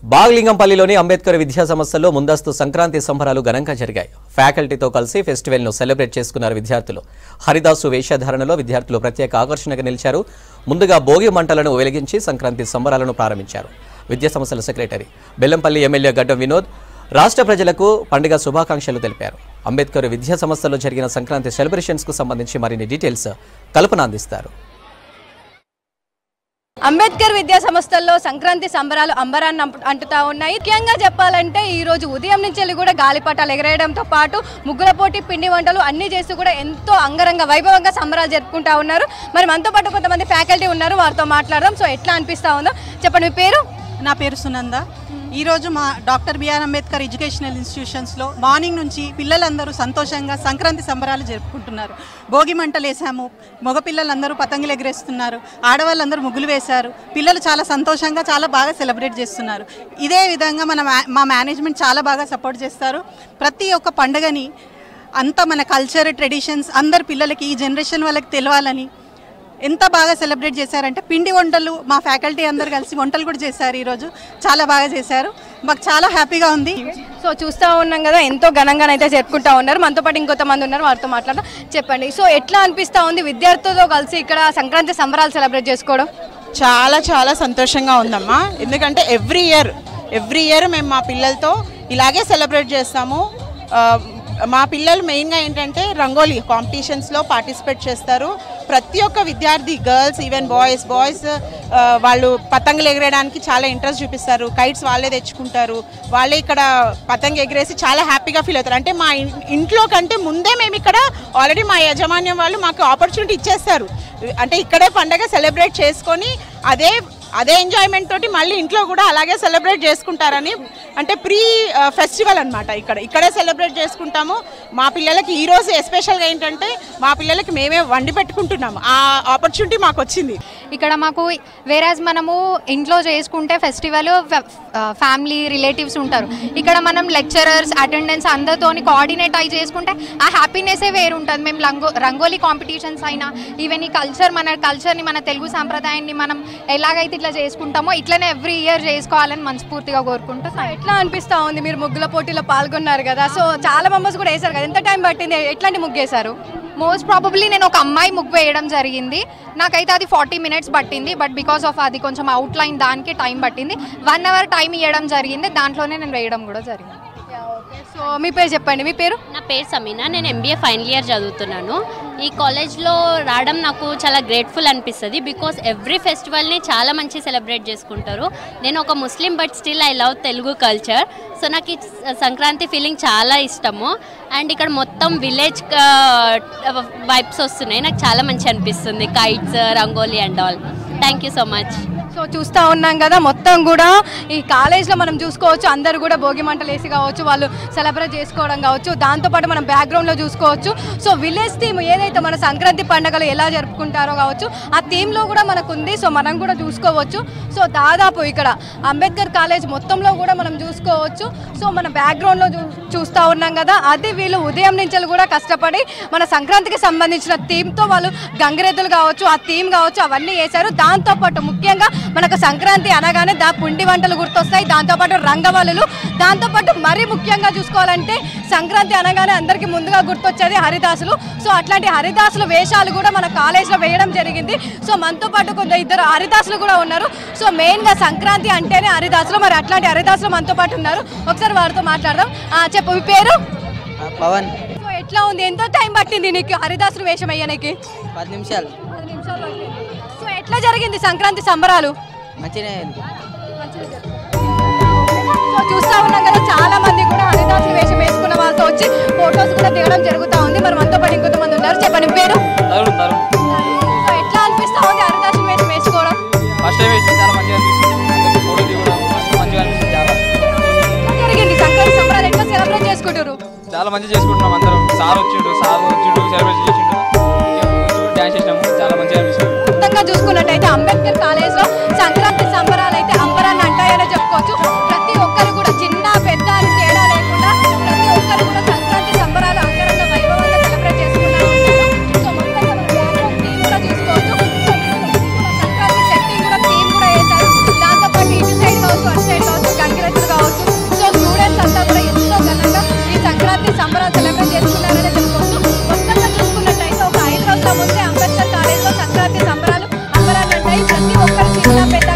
బాగ్లింగంపల్లిలోని అంబేద్కర్ విద్యా సంస్థల్లో ముందస్తు సంక్రాంతి సంబరాలు ఘనంగా జరిగాయి. ఫ్యాకల్టీతో కలిసి ఫెస్టివల్ ను సెలబ్రేట్ చేసుకున్నారు విద్యార్థులు. హరిదాసు వేషధారణలో విద్యార్థులు ప్రత్యేక ఆకర్షణగా నిలిచారు. ముందుగా భోగి మంటలను వెలిగించి సంక్రాంతి సంబరాలను ప్రారంభించారు. విద్యా సంస్థల సెక్రటరీ బెల్లంపల్లి ఎమ్మెల్యే గడ్డం వినోద్ రాష్ట్ర ప్రజలకు పండుగ శుభాకాంక్షలు తెలిపారు. అంబేద్కర్ విద్యా సంస్థల్లో జరిగిన సంక్రాంతి సెలబ్రేషన్స్ కు సంబంధించి మరిన్ని డీటెయిల్స్ కల్పన అందిస్తారు. అంబేద్కర్ విద్యా సంస్థల్లో సంక్రాంతి సంబరాలు అంబరాన్ని అంటుతా ఉన్నాయి. ముఖ్యంగా చెప్పాలంటే ఈ రోజు ఉదయం నుంచి కూడా గాలిపటాలు ఎగరేయడంతో పాటు ముగ్గుల పోటీ, పిండి వంటలు అన్ని చేస్తూ కూడా ఎంతో అంగరంగ వైభవంగా సంబరాలు జరుపుకుంటా ఉన్నారు. మరి మనతో పాటు కొంతమంది ఫ్యాకల్టీ ఉన్నారు, వారితో మాట్లాడదాం. సో ఎట్లా అనిపిస్తా ఉందో చెప్పండి. మీ పేరు? నా పేరు సునంద. ఈరోజు మా డాక్టర్ బిఆర్ అంబేద్కర్ ఎడ్యుకేషనల్ ఇన్స్టిట్యూషన్స్లో మార్నింగ్ నుంచి పిల్లలందరూ సంతోషంగా సంక్రాంతి సంబరాలు జరుపుకుంటున్నారు. భోగి మంటలు వేసాము, మగపిల్లలందరూ పతంగులు ఎగరేస్తున్నారు, ఆడవాళ్ళందరూ ముగ్గులు వేశారు. పిల్లలు చాలా సంతోషంగా చాలా బాగా సెలబ్రేట్ చేస్తున్నారు. ఇదే విధంగా మా మేనేజ్మెంట్ చాలా బాగా సపోర్ట్ చేస్తారు. ప్రతి ఒక్క పండుగని అంతా మన కల్చర్, ట్రెడిషన్స్ అందరు పిల్లలకి, ఈ జనరేషన్ వాళ్ళకి తెలవాలని ఎంత బాగా సెలబ్రేట్ చేశారంటే పిండి వంటలు మా ఫ్యాకల్టీ అందరు కలిసి వంటలు కూడా చేశారు. ఈరోజు చాలా బాగా చేశారు, మాకు చాలా హ్యాపీగా ఉంది. సో చూస్తూ ఉన్నాం కదా, ఎంతో ఘనంగానైతే జరుపుకుంటా ఉన్నారు. మనతో పాటు ఇంకొంతమంది ఉన్నారు, వారితో మాట్లాడదాం. చెప్పండి, సో ఎట్లా అనిపిస్తూ ఉంది విద్యార్థులతో కలిసి ఇక్కడ సంక్రాంతి సంబరాలు సెలబ్రేట్ చేసుకోవడం? చాలా చాలా సంతోషంగా ఉందమ్మా. ఎందుకంటే ఎవ్రీ ఇయర్ మేము మా పిల్లలతో ఇలాగే సెలబ్రేట్ చేస్తాము. మా పిల్లలు మెయిన్గా ఏంటంటే రంగోలీ కాంపిటీషన్స్లో పార్టిసిపేట్ చేస్తారు. ప్రతి ఒక్క విద్యార్థి, గర్ల్స్ ఈవెన్ బాయ్స్ వాళ్ళు పతంగులు ఎగరేయడానికి చాలా ఇంట్రెస్ట్ చూపిస్తారు. కైట్స్ వాళ్ళే తెచ్చుకుంటారు, వాళ్ళే ఇక్కడ పతంగ ఎగరేసి చాలా హ్యాపీగా ఫీల్ అవుతారు. అంటే మా ఇంట్లో కంటే ముందే మేము ఇక్కడ ఆల్రెడీ మా యాజమాన్యం వాళ్ళు మాకు ఆపర్చునిటీ ఇచ్చేస్తారు. అంటే ఇక్కడే పండగ సెలబ్రేట్ చేసుకొని అదే ఎంజాయ్మెంట్ తోటి మళ్ళీ ఇంట్లో కూడా అలాగే సెలబ్రేట్ చేసుకుంటారని, అంటే ప్రీ ఫెస్టివల్ అనమాట. ఇక్కడే సెలబ్రేట్ చేసుకుంటాము. మా పిల్లలకి ఈరోజు ఎస్పెషల్గా ఏంటంటే మా పిల్లలకి మేమే వండి పెట్టుకుంటున్నాము. ఆ ఆపర్చునిటీ మాకు వచ్చింది. ఇక్కడ మాకు వేరాజ్ మనము ఇంట్లో చేసుకుంటే ఫెస్టివల్ ఫ్యామిలీ రిలేటివ్స్ ఉంటారు. ఇక్కడ మనం లెక్చరర్స్, అటెండెన్స్ అందరితోని కోఆర్డినేట్ అయి చేసుకుంటే ఆ హ్యాపీనెస్సే వేరు ఉంటుంది. మేము రంగోలీ కాంపిటీషన్స్ అయినా ఈవెన్ ఈ మన కల్చర్ని, మన తెలుగు సాంప్రదాయాన్ని మనం ఎలాగైతే ఇట్లా చేసుకుంటామో ఇట్లనే ఎవ్రీ ఇయర్ చేసుకోవాలని మనస్ఫూర్తిగా కోరుకుంటూ. ఎట్లా అనిపిస్తూ ఉంది? మీరు ముగ్గుల పోటీలో పాల్గొన్నారు కదా, సో చాలా మెంబర్స్ కూడా వేశారు కదా, ఎంత టైం పట్టింది? ఎట్లాంటి ముగ్గు వేశారు? మోస్ట్ ప్రాబబ్లీ నేను ఒక అమ్మాయి ముగ్గు వేయడం జరిగింది. నాకైతే అది 40 minutes పట్టింది. బట్ బికాస్ ఆఫ్ అది కొంచెం అవుట్లైన్ దానికి టైం పట్టింది. 1 hour టైం ఇవ్వడం జరిగింది, దాంట్లోనే నేను వేయడం కూడా జరిగింది. సో మీ పేరు చెప్పండి. మీ పేరు? నా పేరు సమీనా, నేను MBA ఫైనల్ ఇయర్ చదువుతున్నాను. ఈ కాలేజ్లో రావడం నాకు చాలా గ్రేట్ఫుల్ అనిపిస్తుంది. బికాస్ ఎవ్రీ ఫెస్టివల్ని చాలా మంచి సెలబ్రేట్ చేసుకుంటారు. నేను ఒక Muslim, but still I love Telugu culture. So నాకు ఈ సంక్రాంతి ఫీలింగ్ చాలా ఇష్టము. అండ్ ఇక్కడ మొత్తం విలేజ్ వైబ్స్ వస్తున్నాయి, నాకు చాలా మంచి అనిపిస్తుంది. Kites, rangoli and all. Thank you so much. So చూస్తూ ఉన్నాం కదా, మొత్తం కూడా ఈ కాలేజ్లో మనం చూసుకోవచ్చు, అందరూ కూడా భోగి మంటలు వేసి కావచ్చు, వాళ్ళు సెలబ్రేట్ చేసుకోవడం కావచ్చు, దాంతోపాటు మనం బ్యాక్గ్రౌండ్లో చూసుకోవచ్చు. సో విలేజ్ థీమ్ ఏదైతే మన సంక్రాంతి పండుగలు ఎలా జరుపుకుంటారో కావచ్చు, ఆ థీమ్లో కూడా మనకు ఉంది. సో మనం కూడా చూసుకోవచ్చు. సో దాదాపు ఇక్కడ అంబేద్కర్ కాలేజ్ మొత్తంలో కూడా మనం చూసుకోవచ్చు. సో మన బ్యాక్గ్రౌండ్లో చూస్తూ ఉన్నాం కదా, అది వీళ్ళు ఉదయం నుంచి కూడా కష్టపడి మన సంక్రాంతికి సంబంధించిన థీమ్తో వాళ్ళు గంగిరెద్దులు కావచ్చు, ఆ థీమ్ కావచ్చు, అవన్నీ వేశారు. దాంతోపాటు ముఖ్యంగా మనకు సంక్రాంతి అనగానే పిండి వంటలు గుర్తొస్తాయి, దాంతోపాటు రంగవల్లులు, దాంతోపాటు మరీ ముఖ్యంగా చూసుకోవాలంటే సంక్రాంతి అనగానే అందరికీ ముందుగా గుర్తొచ్చేది హరిదాసులు. సో అట్లాంటి హరిదాసుల వేషాలు కూడా మన కాలేజ్లో వేయడం జరిగింది. సో మనతో పాటు ఇద్దరు హరిదాసులు కూడా ఉన్నారు. సో మెయిన్గా సంక్రాంతి అంటేనే హరిదాసులు, మరి అట్లాంటి హరిదాసులు మనతో పాటు ఉన్నారు. ఒకసారి వారితో మాట్లాడదాం. చెప్పు, మీ పేరు? పవన్. సో ఎట్లా ఉంది? ఎంతో టైం పట్టింది నీకు హరిదాసులు వేషం వేయడానికి? 10 నిమిషాలు. సో ఎట్లా జరిగింది సంక్రాంతి సంబరాలు? మంచిగా. సో చూస్తా ఉన్నాం కదా, చాలా మంది కూడా హరిదాసులు వేషం వేసుకున్న వాళ్ళతో వచ్చి ఫొటోస్ కూడా దిగడం జరుగుతూ ఉంది. మరి మనతో పాటు ఇంకొంతమంది ఉన్నారు. చెప్పండి, పేరు? సో ఎట్లా అనిపిస్తా ఉంది హరిదాసులు వేషం వేసుకోవడం? జరిగింది సంక్రాంతి సంబరాలు ఎట్లా సెలబ్రేట్ చేసుకుంటారు? చాలా మంచిగా చేసుకుంటున్నాం అందరం. సార్ వచ్చిండు సెలబ్రేట్ చేసిండు, డాన్స్ చేసినాము, చాలా మంచిగా అనిపిస్తుంది. మొత్తంగా చూసుకున్నట్టయితే అంబేద్కర్ కాలేజ్లో సంక్రాంతి సంబరాలు అయితే అంబరాన్ని అంటాయనే చెప్పుకోవచ్చు. ప్రతి ఒక్కరు కూడా చిన్న పెద్ద అని తేడా లేకుండా ప్రతి ఒక్కరు కూడా సంక్రాంతి సంబరాలు అంగరంగ వైభవంగా సెలబ్రేట్ చేసుకున్నారు. సో మొత్తంగా మన బ్యాక్గ్రౌండ్ థీమ్ కూడా చూసుకోవచ్చు. సంక్రాంతి సెట్టింగ్ కూడా థీమ్ కూడా వేశారు. దాంతోపాటు ఇటు సైడ్ కావచ్చు, అటు సైడ్ కావచ్చు, ఇంత పెద్ద